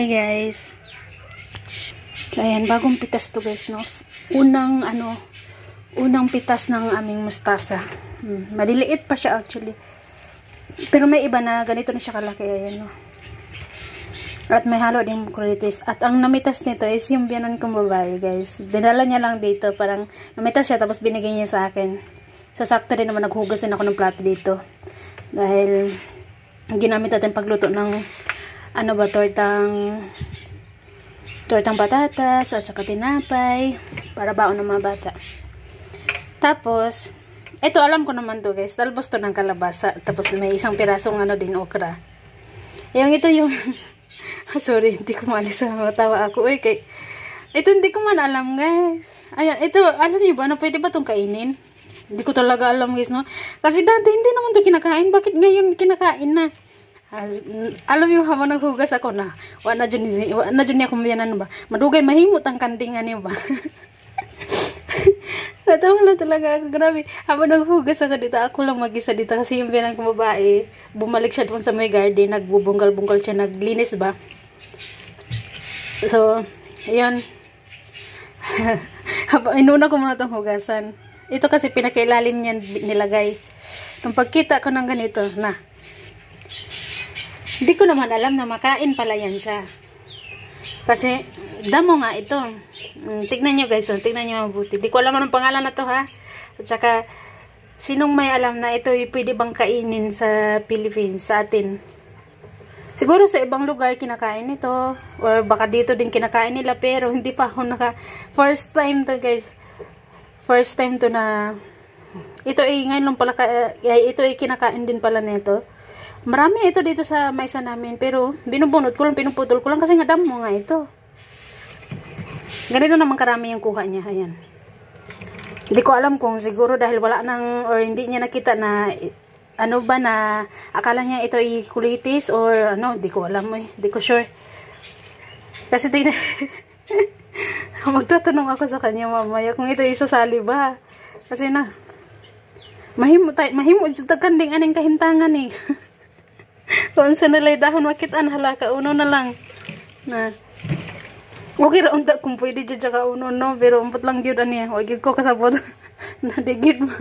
Hi guys. So, ayan, bagong pitas to guys, no? Unang pitas ng aming mustasa. Maliliit pa siya actually. Pero may iba na ganito na siya kalaki, ayan, no? At may halo din kulitis. At ang namitas nito is yung biyanan kong babae, guys. Dinala niya lang dito, parang namitas siya tapos binigay niya sa akin. Sasakto din naman, naghugas din ako ng plato dito. Dahil ginamit natin pagluto ng tortang patatas at saka tinapay para baon ng mga bata. Tapos ito alam ko naman to guys, talbos to ng kalabasa, tapos may isang pirasong din okra. Ito yung sorry, hindi ko maalis sa matawa ako kay ito hindi ko man alam guys. Ayan, ito alam niyo ba na pwede ba tong kainin? Hindi ko talaga alam guys, no? Kasi dati hindi naman to kinakain, bakit ngayon kinakain na? Alam mo habang naghugas ako na wala na dyan niya kumbiyanan ba madugay mahimot ang kandingan niyo ba. Natawa lang talaga ako, grabe. Habang naghugas ako dito, ako lang mag-isa dito kasi yung biyanan kong babae bumalik siya doon sa may garden, nagbubunggal-bunggal siya, naglinis ba. So ayun. Habang inuna ko muna itong hugasan, ito kasi pinakailalim niya nilagay. Nung pagkita ko ng ganito na hindi ko naman alam na makain pala yan siya. Kasi, damo nga ito. Tignan nyo guys, tignan nyo mabuti. Di ko alam anong pangalan na to ha. At saka, sinong may alam na ito pwede bang kainin sa Philippines, sa atin? Siguro sa ibang lugar kinakain ito. Or baka dito din kinakain nila. Pero hindi pa ako first time to guys. First time to na ito ngayon lang pala ito kinakain din pala nito. Marami ito dito sa maysa namin, pero binubunot ko lang, pinuputol ko lang kasi nga damo nga ito. Ganito naman karami yung kuha niya, ayan. Hindi ko alam kung siguro dahil wala nang, or hindi niya nakita na, na akala niya ito ay kulitis, or hindi ko alam hindi ko sure. Kasi magtatanong ako sa kanya mamaya kung ito isasali ba. Kasi mahimot yung kanding aning kahimtangan eh. Kung sa nalay dahon makitaan halaka uno na lang na okay ra unta kung pwede dyan ka uno no, pero umpot lang gyud ani wag gyud ko kasabot na digid mo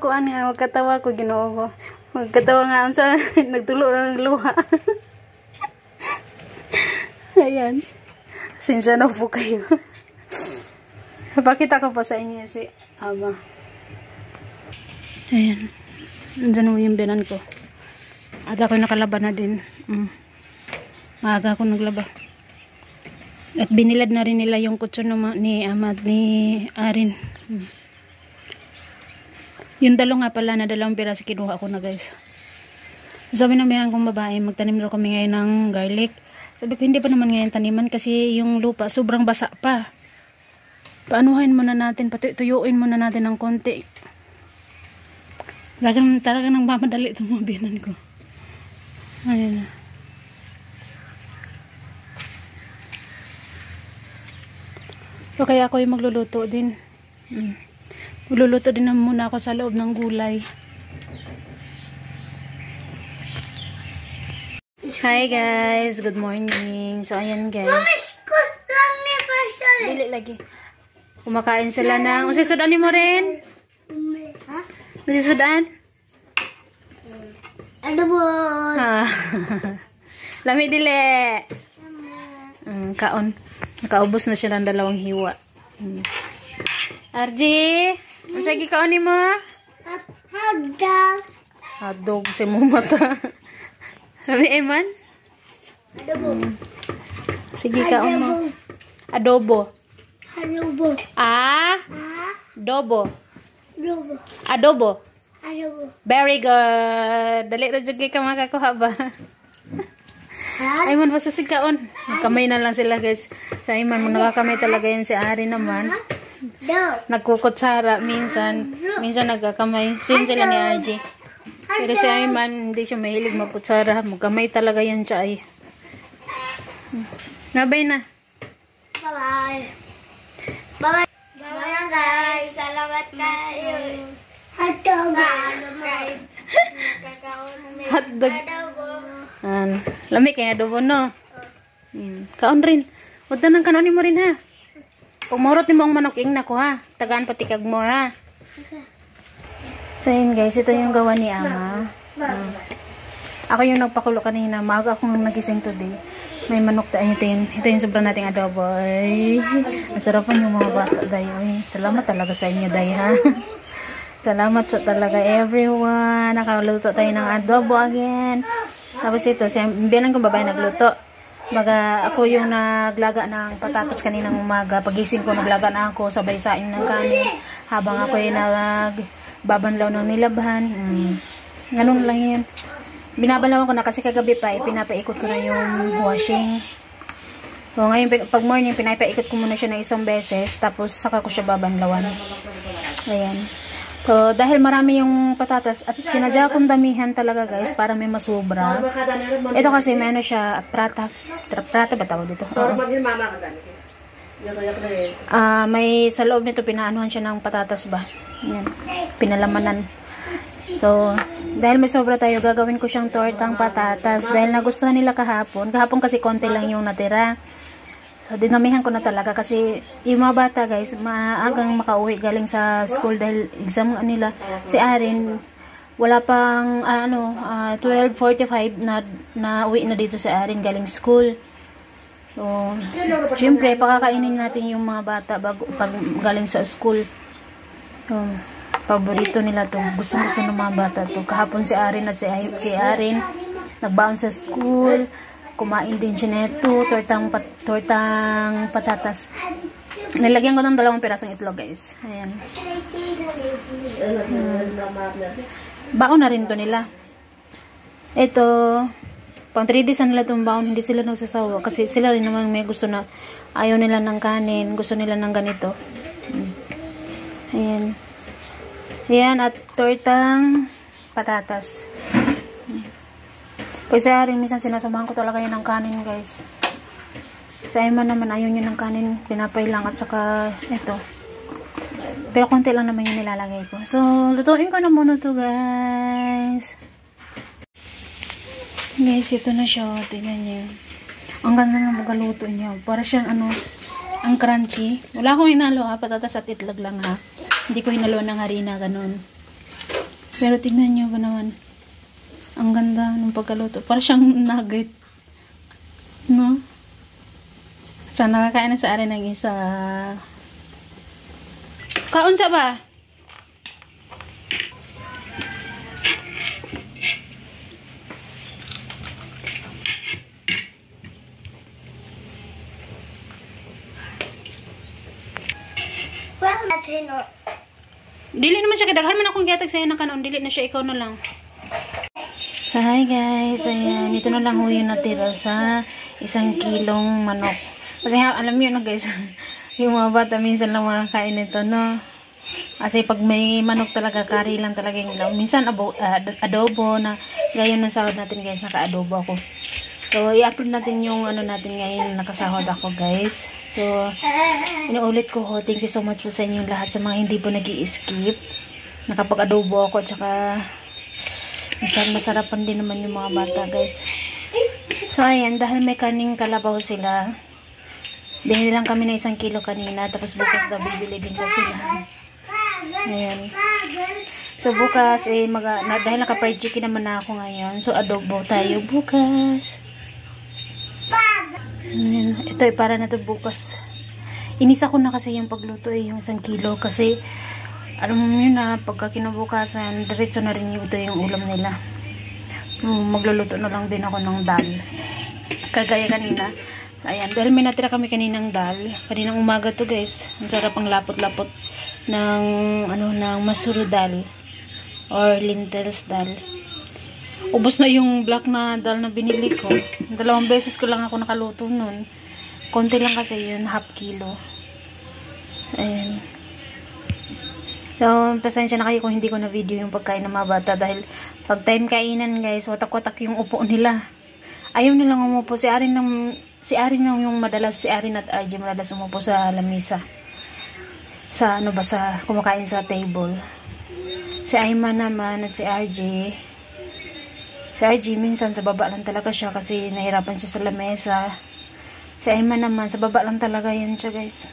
ko ani magkatawa ko Ginoo ko, magkatawa nga unsa nagtulo ng luha. Ayan, sinsya na po kayo. Pakita ko pa sa inyo si Aba. Ayan, andyan mo yung biyanan ko. At ako nakalaban na din. Maaga ako naglaba. At binilad na rin nila yung kutso ni Amad, ni Arin. Yung dalo nga pala na 2 piraso kinuha ko na guys. Sabi ng biyanan kong babae, magtanim daw kami ngayon ng garlic. Sabi ko hindi pa naman ngayon taniman kasi yung lupa sobrang basa pa. Paanuhin muna natin, tuyuin muna natin ng konti. Talagang nang mamadali itong mga biyanan ko. Ayan na. So, kaya ako yung magluluto din. Magluluto din na muna ako sa loob ng gulay. Hi guys, good morning. So, ayan guys. Dili lagi. Kumakain sila ng... Usisudan mo rin? Usisudan? Adobo. Lami dili. Kaon. Nakaubos na siya ng 2 hiwa. RG, masagi kaon ni mo? Hotdog. Hotdog si mo mata. Lami Eman? Adobo. Sige kaon mo. Adobo. Adobo. Adobo. Adobo. Adobo. Adobo. Very good. Dali na jud ka makakuha ba? Ayman basta sigaon. Kamay na lang sila guys. Sa Ayman nakakamay talaga yan si Ari naman. Nagkukutsara minsan nagkakamay. Same sila ni RG. Pero si Ayman hindi siya mahilig magkutsara. Magkamay talaga yan siya ay. Nabay na. Bye-bye. Bye-bye. Bye-bye guys. Salamat kayo. Hotdog. Hotdog. Lami kaya adobo no. Kaon rin. Udto nang kanon mo rin ha. Pagmorot ni mo ang manok ing nako ha. Tagaan pati kag mo ha. So yun guys, ito yung gawa ni Ama. Ako yung nagpakulo kanina. Maaga akong nagising today. May manok tayo. Ito yung sobrang nating adobo. Ay, masarapan yung mga bata dayo. Ay, salamat talaga sa inyo dayo ha. Salamat po talaga everyone. Nakaluto tayo ng adobo again. Tapos ito, biyanan kong babae nagluto. Baga ako yung naglaga ng patatas kaninang umaga. Pagising ko naglaga na ako, sabay saing ng kanin. Habang ako yung nagbabanlaw ng nilabhan. Ganun lang yun. Binabalawan ko na kasi kagabi pa, pinapaikot ko na yung washing. So ngayon, pag morning, pinapaikot ko muna siya ng isang beses. Tapos saka ko siya babanlawan. Ayan. So, dahil marami yung patatas at sinadya kong damihan talaga guys para may masubra. Ito kasi may ano siya, prata ba tawag dito? May sa loob nito pinaanuhan siya ng patatas ba? Yan. Pinalamanan. So, dahil may sobra tayo, gagawin ko siyang tortang patatas. Dahil nagustuhan nila kahapon. Kahapon kasi konti lang yung natira. So, dinamihan ko na talaga kasi yung mga bata guys, maagang makauwi galing sa school dahil exam nila. Si Arin, wala pang 12:45 na uwi na dito si Arin galing school. So, syempre, pakakainin natin yung mga bata pag galing sa school. So, paborito nila to. Gusto ng mga bata to. Kahapon si Arin at si Arin nagbaon sa school. Kumain din siya neto, tortang patatas. Nilagyan ko ng 2 pirasong itlog, guys. Ayan. Baon na rin to nila. Ito, pang 3 days nila itong baon, hindi sila nagsasawa. Kasi sila rin naman may gusto na, ayaw nila ng kanin, gusto nila ng ganito. Ayan. Ayan, at tortang patatas. Kasi rin, minsan sinasamahan ko talaga yun ng kanin, guys. Sa Emma naman, ayaw nyo ng kanin, pinapay lang at saka ito. Pero konti lang naman yung nilalagay ko. So, lutuin ko na muna to guys. Guys, ito na siya. Tingnan nyo. Ang ganda ng magaluto niya. Para siyang ang crunchy. Wala akong hinalo ha, patatas at itlog lang ha. Hindi ko hinalo ng harina, ganun. Pero tingnan nyo ba naman. Ang ganda ng pagkaluto. Para siyang nugget. No? So, nakakain na sa arin ng isa. Kaon sa ba? Well, that's it. Dili naman siya. Kadaghan man akong gatag sa'yo ng kanon. Dili na siya. Ikaw na lang. So, hi guys, ayan, ito na lang ho yung natira sa 1 kilong manok. Kasi alam niyo no guys, yung mga bata minsan lang makakain nito, no? Kasi pag may manok talaga, curry lang talaga yung ilaw. Minsan adobo na, gaya ng sahod natin guys, naka-adobo ako. So, i-upload natin yung natin ngayon, nakasahod ako guys. So, inuulit ko ho, thank you so much po sa inyong lahat, sa mga hindi po nag-i-skip. Nakapag-adobo ako, tsaka masarapan din naman yung mga bata guys. So ayan, dahil may kaning kalabaw sila, binili lang kami na 1 kilo kanina, tapos bukas daw bibili din daw sila. Ayan. So bukas dahil naka-fried chicken naman na ako ngayon, so adobo tayo bukas. Ayan. Ito ay para na to bukas. Inisa ko na kasi yung pagluto yung 1 kilo kasi alam mo yun na, pagka kinabukasan, diretso na rin ito yung ulam nila. Magluluto na lang din ako ng dal. Kagaya kanina. Ayan, dahil may natira kami kaninang dal. Kaninang umaga to guys. Ang sarap ang lapot-lapot ng, ng masuro dal. Or lentils dal. Ubos na yung black na dal na binili ko. 2 beses ko lang ako nakaluto nun. Konti lang kasi yun, 1/2 kilo. Ayan. So, pasensya na kayo kung hindi ko na video yung pagkain ng mga bata dahil pag time kainan guys, watak-watak yung upo nila. Ayaw nilang umupo. Si Arin yung madalas, si Arin at RJ madalas umupo sa lamisa. Sa sa kumakain sa table. Si Ayman naman at si RJ, Si RG minsan sa baba lang talaga siya kasi nahirapan siya sa lamesa. Si Ayman naman sa baba lang talaga yan siya guys.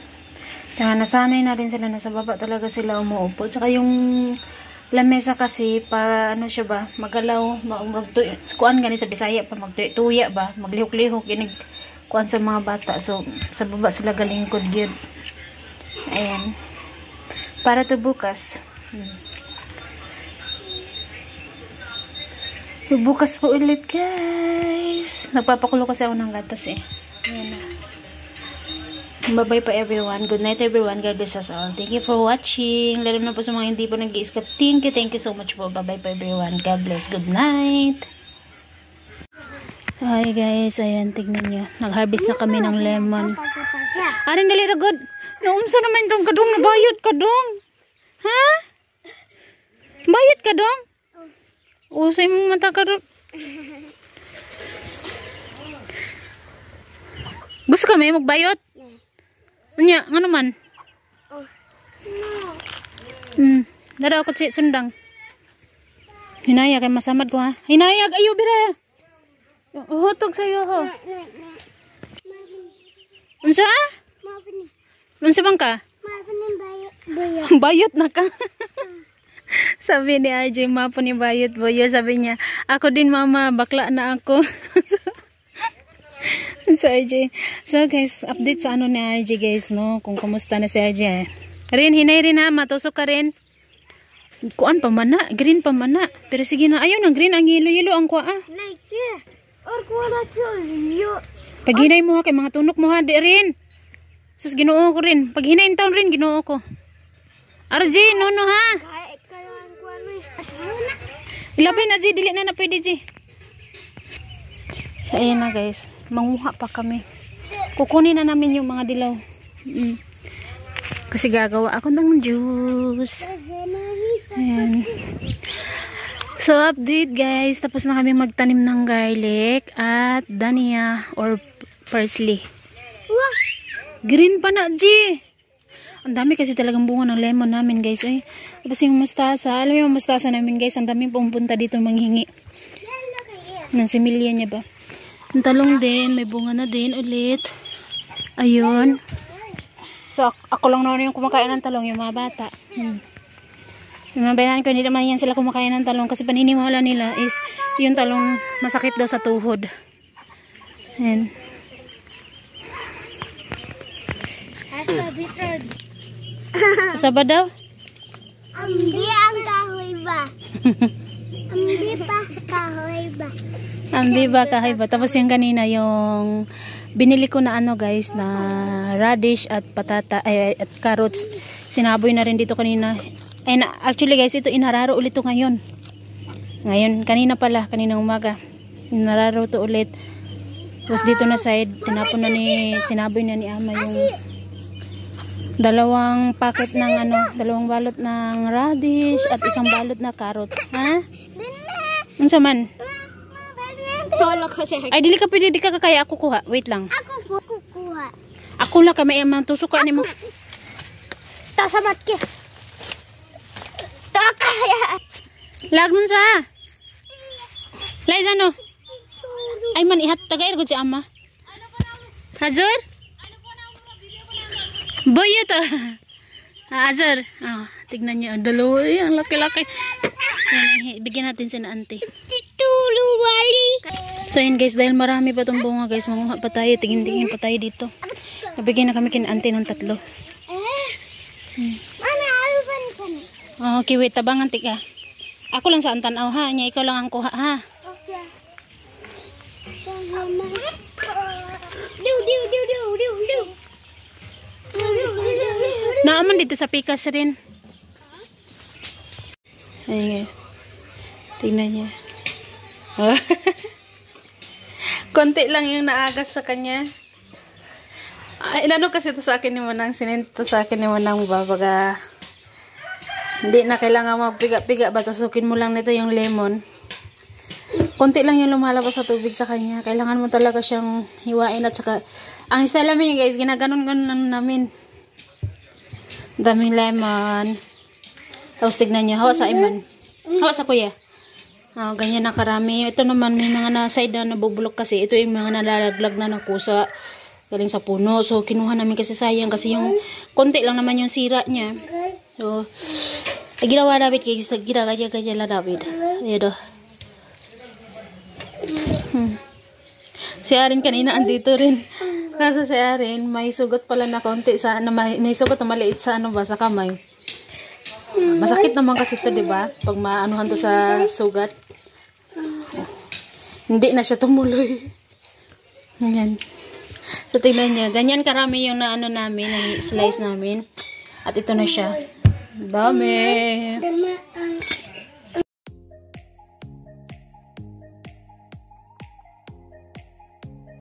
Tsaka nasanay na rin sila na sa baba talaga sila umuupo. Tsaka yung lamesa kasi pa ano siya ba magalaw kuan gani sa Bisaya pa magtuya ba maglihok-lihok ginig kuan sa mga bata. So sa baba sila galingkod gyud. Ayan. Para to bukas. Bukas po ulit guys. Nagpapakulo kasi ako ng gatas eh. Ayan na. Bye-bye pa everyone. Good night everyone. God bless us all. Thank you for watching. Lalo na po sa mga hindi po nag-i-skip. Thank you so much po. Bye-bye pa everyone. God bless. Good night. Hi guys. Ayan, tignan nyo. Nag-harvest na kami ng lemon. Aring dali ragod. Naunsa naman itong kadong. Nabayot ka dong. Ha? Bayot ka dong? Usay mong mata ka dong. Gusto ka may magbayot? Anya, nga naman? Dara ako si sundang. Hinayag ay masamad ko ha. Hinayag ayo bira. Hutog sa'yo ho. Unsa? Unsa bang ka? Bayot na ka. Sabi ni RJ, mapo ni bayot boyo. Sabi niya, ako din mama, bakla na ako. Sa RJ. So guys, update sa ano ni RJ guys, no? Kung kumusta na si RJ. Rin, hinay rin ha, matusok ka rin. Kuan pa mana, green pa mana. Pero sige na, ayaw ng green, ang yelo-yelo ang kuha. Pag hinay mo ha, kay mga tunok mo ha, di rin. Sus, ginoo ko rin. Pag hinay taon rin, ginoo ko. RJ, no ha. Ilabay na G, dili na pwede G. So ayan na guys, manguha pa kami. Kukunin na namin yung mga dilaw. Kasi gagawa ako ng juice. Ayan. So update guys, tapos na kami magtanim ng garlic at dania or parsley. Green pa na G. Ang dami kasi talagang bunga ng lemon namin guys. Ay, tapos yung mustasa, alam mo yung mustasa namin guys, ang dami pumunta dito manghingi. Ng similya niya ba? Ang talong din, may bunga na din ulit. Ayun. So, ako lang naman yung kumakain ng talong, yung mga bata. Yung mga bayan ko, hindi naman yan sila kumakain ng talong kasi paniniwala nila is yung talong masakit daw sa tuhod. Ayan. Saba daw? Ambi ang kahoy ba? Ambi pa kahoy ba? Ambi ba kahoy ba? Tapos yung kanina yung binili ko na ano guys na radish at patata at carrots. Sinaboy na rin dito kanina. And actually guys, ito inararo ulit to ngayon. Ngayon, kanina pala, kaninang umaga. Inararo to ulit. Tapos dito na side, tinapon na sinaboy na ni ama yung dalawang packet ng ano, dalawang balot ng radish at isang balot na carrots. Ha? Unsa man? Ay, dili ka pwede, di ka kakaya ako kuha. Wait lang. Ako kukuha. Ako lang kami ang tusok ka ni mo. Tasabat ke. Takaya. Lag nun sa. Liza no. Ay man ihat tagair ko si ama. Hazur? Boyo to. Hazur. Tignan niyo, dalawa ang laki-laki. Bigyan natin si na auntie. Titulu wali. So yun guys, dahil marami pa itong bunga guys, manguha pa tayo, tingin-tingin pa tayo dito. Nabigyan na kami kin auntie ng 3. Mami, ano ba niyan? Okay, wait, tabangan tika. Ako lang sa antanaw ha, niya ikaw lang ang kuha ha. Okay. Diw. Naaman dito sa pikas rin. Ayan. Tingnan niya. Konti lang yung naagas sa kanya. Inano kasi ito sa akin ni Manang. Sininto sa akin ni Manang babaga. Hindi na kailangan magpiga-piga ba? Tusukin mo lang nito yung lemon. Konti lang yung lumalabas sa tubig sa kanya. Kailangan mo talaga siyang hiwain at saka ang style namin guys, ginaganon-ganon lang namin. Daming lemon. Tapos tignan niyo, hawa sa Iman. Hawa sa kuya. Oh, ganyan na karami. Ito naman may mga na-side na nabubulok kasi. Ito yung mga nalalaglag na ng kusa galing sa puno. So, kinuha namin kasi sayang kasi yung konti lang naman yung sira niya. So, ginawa David kaya ginawa lang David. Ayan o. Si Arin kanina andito rin. Kaso si Arin may sugat pala na konti sa ano, may sugat na maliit sa ano ba sa kamay. Masakit naman kasi ito, 'di ba? Pag maanuhan to sa sugat. Hindi na siya tumuloy. Ganyan. So, tingnan niyo. Ganyan karami yung naano namin, na slice namin. At ito na siya. Dami.